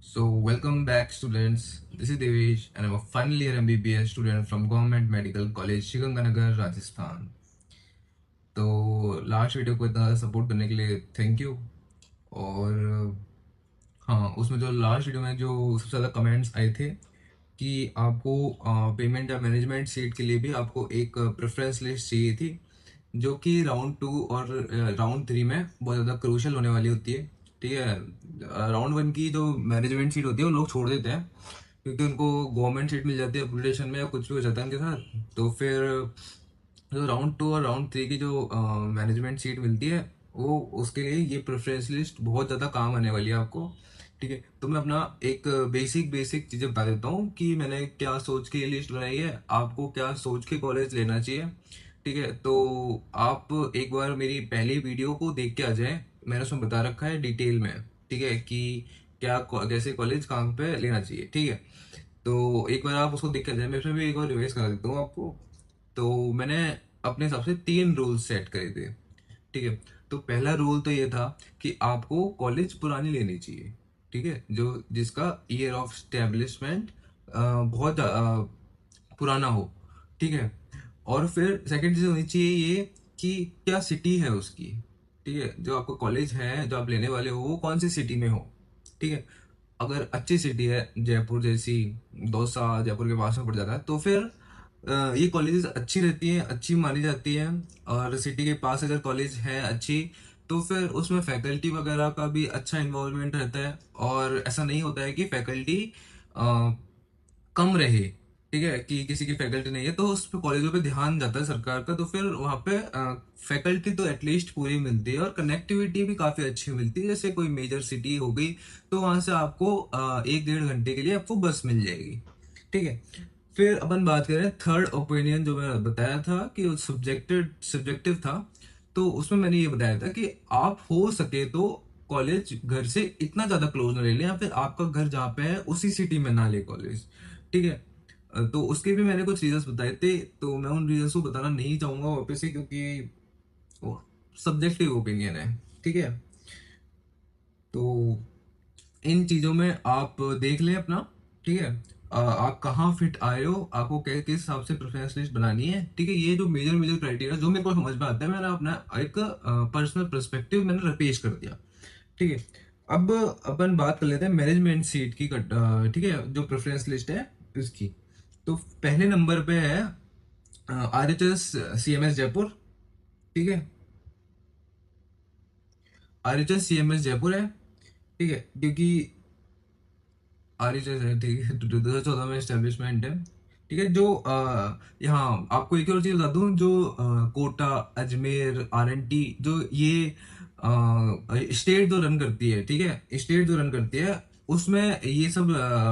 So, welcome back, students. This is Devesh, and I'm a final year MBBS student from Government Medical College, Shiganganagar, Rajasthan. तो last video को इतना support करने के लिए thank you. और हाँ, उसमें जो लास्ट वीडियो में जो सबसे ज़्यादा कमेंट्स आए थे कि आपको पेमेंट या मैनेजमेंट सीट के लिए भी आपको एक प्रेफरेंस लिस्ट चाहिए थी, जो कि राउंड 2 और राउंड 3 में बहुत ज़्यादा क्रूशल होने वाली होती है। ठीक है, राउंड 1 की जो मैनेजमेंट सीट होती है वो लोग छोड़ देते हैं, क्योंकि उनको गवर्नमेंट सीट मिल जाती है अपग्रेडेशन में या कुछ भी हो जाता है उनके साथ। तो फिर जो राउंड 2 और राउंड 3 की जो मैनेजमेंट सीट मिलती है, वो उसके लिए ये प्रेफरेंस लिस्ट बहुत ज़्यादा काम आने वाली है आपको। ठीक है, तो मैं अपना एक बेसिक बेसिक चीज़ें बता देता हूँ कि मैंने क्या सोच के ये लिस्ट बनाई है, आपको क्या सोच के कॉलेज लेना चाहिए। ठीक है, तो आप एक बार मेरी पहली वीडियो को देख के आ जाएं, मैंने उसमें बता रखा है डिटेल में। ठीक है, कि क्या कैसे कॉलेज कहाँ पे लेना चाहिए। ठीक है, तो एक बार आप उसको देख के आ जाए, मैं उसमें भी एक बार रिवाइज करा देता हूँ आपको। तो मैंने अपने हिसाब से 3 रूल्स सेट करे थे। ठीक है, तो पहला रूल तो ये था कि आपको कॉलेज पुरानी लेनी चाहिए। ठीक है, जो जिसका ईयर ऑफ स्टैब्लिशमेंट बहुत पुराना हो। ठीक है, और फिर सेकंड चीज होनी चाहिए ये कि क्या सिटी है उसकी। ठीक है, जो आपका कॉलेज है जो आप लेने वाले हो वो कौन सी सिटी में हो। ठीक है, अगर अच्छी सिटी है जयपुर जैसी, दौसा जयपुर के पास में पड़ जाता है, तो फिर ये कॉलेजेस अच्छी रहती हैं, अच्छी मानी जाती हैं। और सिटी के पास अगर कॉलेज है अच्छी, तो फिर उसमें फैकल्टी वगैरह का भी अच्छा इन्वॉल्वमेंट रहता है, और ऐसा नहीं होता है कि फैकल्टी कम रहे। ठीक है, कि किसी की फैकल्टी नहीं है तो उस पे कॉलेजों पे ध्यान जाता है सरकार का, तो फिर वहाँ पे फैकल्टी तो एटलीस्ट पूरी मिलती है और कनेक्टिविटी भी काफ़ी अच्छी मिलती है। जैसे कोई मेजर सिटी हो गई तो वहाँ से आपको 1-1.5 घंटे के लिए आपको बस मिल जाएगी। ठीक है, फिर अपन बात करें थर्ड ओपिनियन, जो मैंने बताया था कि सब्जेक्टिव सब्जेक्टिव था। तो उसमें मैंने ये बताया था कि आप हो सके तो कॉलेज घर से इतना ज्यादा क्लोज ना ले लें, या फिर आपका घर जहाँ पे है उसी सिटी में ना ले कॉलेज। ठीक है, तो उसके भी मैंने कुछ रीजंस बताए थे, तो मैं उन रीजंस को बताना नहीं चाहूंगा वापस से, क्योंकि वो सब्जेक्टिव ओपिनियन है। ठीक है, तो इन चीजों में आप देख लें अपना। ठीक है, आप कहाँ फिट आए हो, आपको किस हिसाब से प्रेफरेंस लिस्ट बनानी है। ठीक है, ये जो मेजर मेजर क्राइटेरिया जो मेरे को समझ में आता है, मैंने अपना एक पर्सनल पर्सपेक्टिव मैंने पेश कर दिया। ठीक है, अब अपन बात कर लेते हैं मैनेजमेंट सीट की ठीक है, जो प्रेफरेंस लिस्ट है उसकी। तो पहले नंबर पे है RHS CMS जयपुर। ठीक है, RHS CMS जयपुर है। ठीक है, क्योंकि RHS है, ठीक है, 2014 में स्टेब्लिशमेंट है। ठीक है, जो यहाँ आपको एक और चीज बता दूं, जो कोटा, अजमेर, RNT, जो ये स्टेट जो रन करती है, ठीक है, स्टेट जो रन करती है, उसमें ये सब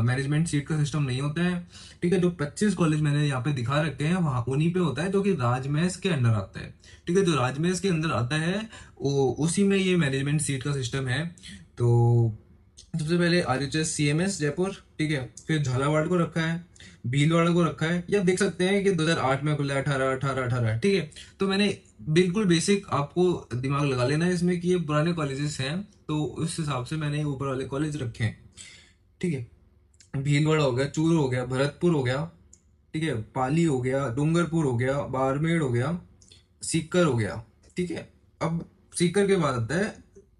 मैनेजमेंट सीट का सिस्टम नहीं होता है। ठीक है, जो 25 कॉलेज मैंने यहाँ पे दिखा रखे हैं वहाँ उन्हीं पे होता है, जो कि राजमहल के अंडर आता है। ठीक है, जो राजमहल के अंदर आता है वो उसी में ये मैनेजमेंट सीट का सिस्टम है। तो सबसे पहले RHS CMS जयपुर। ठीक है, फिर झालावाड़ को रखा है, भीलवाड़ा को रखा है, या देख सकते हैं कि 2008 में खुला है, 18 18 18। ठीक है, तो मैंने बिल्कुल बेसिक, आपको दिमाग लगा लेना है इसमें कि ये पुराने कॉलेजेस हैं, तो उस हिसाब से मैंने ऊपर वाले कॉलेज रखे हैं। ठीक है, भीलवाड़ा हो गया, चूरू हो गया, भरतपुर हो गया, ठीक है, पाली हो गया, डूंगरपुर हो गया, बाड़मेर हो गया, सीकर हो गया। ठीक है, अब सीकर के बाद आता है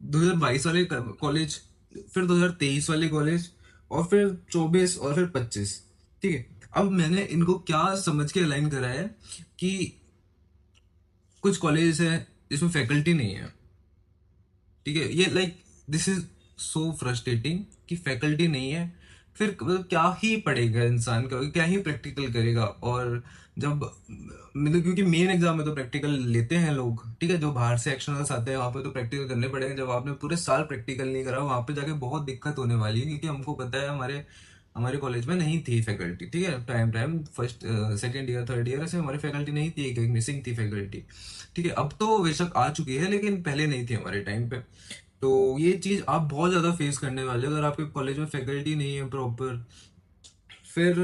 2022 वाले कॉलेज, फिर 2023 वाले कॉलेज, और फिर 24 और फिर 25। ठीक है, अब मैंने इनको क्या समझ के अलाइन करा है कि कुछ कॉलेज है जिसमें फैकल्टी नहीं है। ठीक है, ये दिस इज सो फ्रस्ट्रेटिंग कि फैकल्टी नहीं है। फिर मतलब क्या ही पढ़ेगा इंसान का, क्या ही प्रैक्टिकल करेगा। और जब मतलब क्योंकि मेन एग्जाम में तो प्रैक्टिकल लेते हैं लोग, ठीक है, जो बाहर से एक्शनल्स आते हैं वहां पे तो प्रैक्टिकल करने पड़ेंगे। जब आपने पूरे साल प्रैक्टिकल नहीं करा, वहां पे जाके बहुत दिक्कत होने वाली है, क्योंकि हमको पता है हमारे हमारे कॉलेज में नहीं थी फैकल्टी। ठीक है, time time first second year third year से हमारी फैकल्टी नहीं थी, एक मिसिंग थी फैकल्टी। ठीक है, अब तो बेशक आ चुकी है, लेकिन पहले नहीं थी हमारे टाइम पे। तो ये चीज आप बहुत ज्यादा फेस करने वाले हो अगर आपके कॉलेज में फैकल्टी नहीं है प्रॉपर। फिर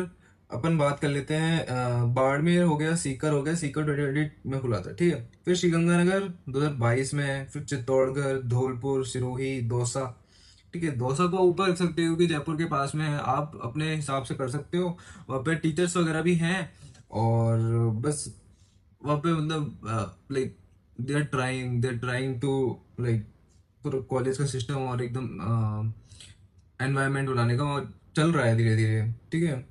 अपन बात कर लेते हैं बाड़मेर हो गया, सीकर हो गया, सीकर 2020 में खुला था। ठीक है, फिर श्रीगंगानगर 2022 में, फिर चित्तौड़गढ़, धौलपुर, सिरोही, दौसा। ठीक है, दौसा को ऊपर रख सकते हो कि जयपुर के पास में है, आप अपने हिसाब से कर सकते हो। वहाँ पे टीचर्स वगैरह भी हैं, और बस वहाँ पे मतलब like they are trying to like पूरा कॉलेज का सिस्टम और एकदम एनवायरनमेंट बनाने का और चल रहा है धीरे धीरे। ठीक है,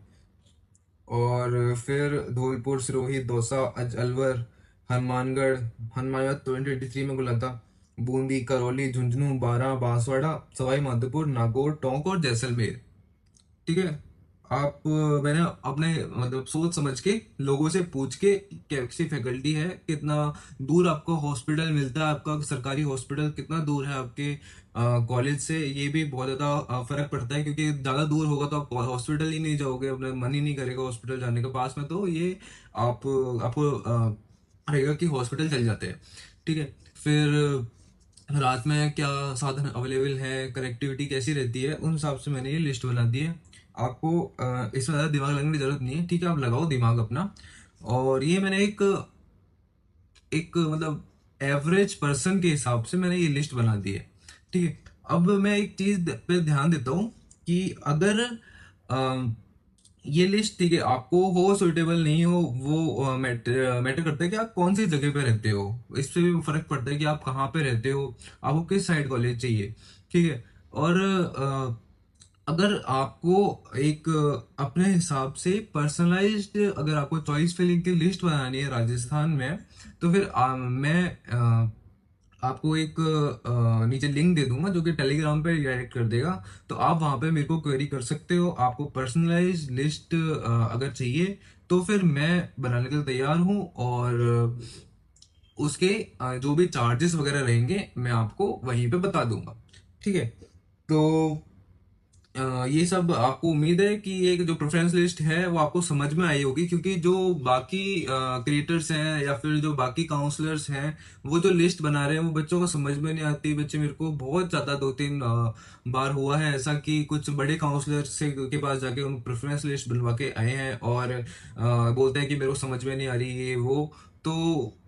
और फिर धौलपुर, सिरोही, दौसा, अलवर, हनुमानगढ़, हनुमानगढ़ 2023 में खुला था। बूंदी, करौली, झुंझुनू, बारां, बांसवाड़ा, सवाई माधोपुर, नागौर, टोंक और जैसलमेर। ठीक है, आप मैंने अपने मतलब सोच समझ के लोगों से पूछ के कैसी फैकल्टी है, कितना दूर आपको हॉस्पिटल मिलता है, आपका सरकारी हॉस्पिटल कितना दूर है आपके कॉलेज से, ये भी बहुत ज़्यादा फर्क पड़ता है, क्योंकि ज़्यादा दूर होगा तो आप हॉस्पिटल ही नहीं जाओगे, अपना मन ही नहीं करेगा हॉस्पिटल जाने के पास में, तो ये आप आपको रहेगा कि हॉस्पिटल चल जाते हैं। ठीक है, फिर रात में क्या साधन अवेलेबल है, कनेक्टिविटी कैसी रहती है, उन हिसाब से मैंने ये लिस्ट बना दी है। आपको इसमें ज़्यादा दिमाग लगने की जरूरत नहीं है। ठीक है, आप लगाओ दिमाग अपना। और ये मैंने एक एक मतलब एवरेज पर्सन के हिसाब से मैंने ये लिस्ट बना दी है। ठीक है, अब मैं एक चीज पे ध्यान देता हूँ कि अगर अम, ये लिस्ट, ठीक है, आपको हो सुइटेबल नहीं हो, वो मैटर करता है कि आप कौन सी जगह पे रहते हो। इससे भी फर्क पड़ता है कि आप कहाँ पे रहते हो, आपको किस साइड कॉलेज चाहिए। ठीक है, और अगर आपको एक अपने हिसाब से पर्सनलाइज्ड, अगर आपको चॉइस फिलिंग की लिस्ट बनानी है राजस्थान में, तो फिर मैं आपको एक नीचे लिंक दे दूंगा जो कि टेलीग्राम पे डायरेक्ट कर देगा। तो आप वहां पे मेरे को क्वेरी कर सकते हो, आपको पर्सनलाइज लिस्ट अगर चाहिए तो फिर मैं बनाने के लिए तैयार हूँ। और उसके जो भी चार्जेस वगैरह रहेंगे मैं आपको वहीं पे बता दूंगा। ठीक है, तो ये सब आपको उम्मीद है कि ये जो प्रेफरेंस लिस्ट है वो आपको समझ में आई होगी, क्योंकि जो बाकी क्रिएटर्स हैं या फिर जो बाकी काउंसलर्स हैं वो जो लिस्ट बना रहे हैं वो बच्चों को समझ में नहीं आती। बच्चे, मेरे को बहुत ज्यादा 2-3 बार हुआ है ऐसा कि कुछ बड़े काउंसलर से के पास जाके उन प्रेफरेंस लिस्ट बनवा के आए हैं, और बोलते हैं कि मेरे को समझ में नहीं आ रही ये वो। तो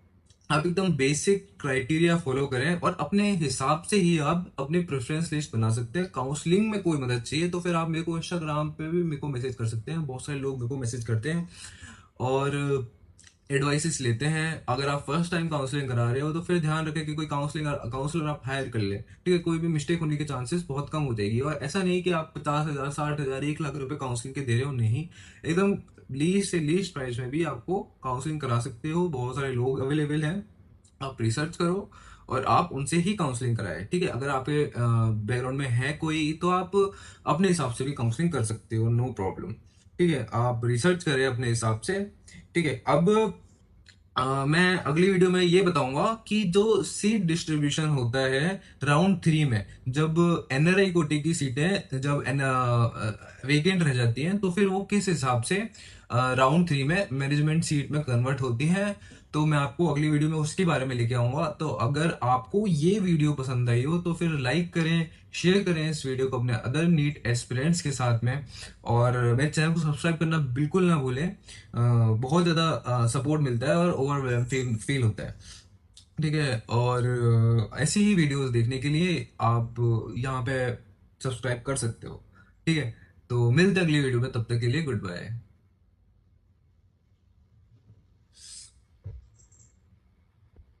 आप एकदम बेसिक क्राइटेरिया फॉलो करें और अपने हिसाब से ही आप अपनी प्रेफरेंस लिस्ट बना सकते हैं। काउंसलिंग में कोई मदद चाहिए तो फिर आप मेरे को इंस्टाग्राम पे भी मेरे को मैसेज कर सकते हैं, बहुत सारे लोग मेरे को मैसेज करते हैं और एडवाइसेस लेते हैं। अगर आप फर्स्ट टाइम काउंसलिंग करा रहे हो तो फिर ध्यान रखें कि कोई काउंसलर आप हायर कर ले। ठीक है, कोई भी मिस्टेक होने के चांसेस बहुत कम हो जाएगी। और ऐसा नहीं कि आप 50,000, 60,000, 1 लाख रुपए काउंसलिंग के दे रहे हो, नहीं, एकदम लीस्ट से लीस्ट प्राइस में भी आपको काउंसलिंग करा सकते हो। बहुत सारे लोग अवेलेबल हैं, आप रिसर्च करो और आप उनसे ही काउंसलिंग कराए। ठीक है, अगर आपके बैकग्राउंड में है कोई तो आप अपने हिसाब से भी काउंसलिंग कर सकते हो, नो प्रॉब्लम। ठीक है, आप रिसर्च करें अपने हिसाब से। ठीक है, अब मैं अगली वीडियो में ये बताऊंगा कि जो सीट डिस्ट्रीब्यूशन होता है राउंड 3 में, जब एनआरआई कोटे की सीटें जब वेकेंट रह जाती हैं तो फिर वो किस हिसाब से राउंड 3 में मैनेजमेंट सीट में कन्वर्ट होती हैं। तो मैं आपको अगली वीडियो में उसके बारे में लेके आऊंगा। तो अगर आपको ये वीडियो पसंद आई हो तो फिर लाइक करें, शेयर करें इस वीडियो को अपने अदर नीट एस्पिरेंट्स के साथ में, और मेरे चैनल को सब्सक्राइब करना बिल्कुल ना भूलें। बहुत ज़्यादा सपोर्ट मिलता है और ओवरवेलम फील होता है। ठीक है, और ऐसी ही वीडियोस देखने के लिए आप यहाँ पे सब्सक्राइब कर सकते हो। ठीक है, तो मिलते हैं अगली वीडियो में, तब तक के लिए गुड बाय।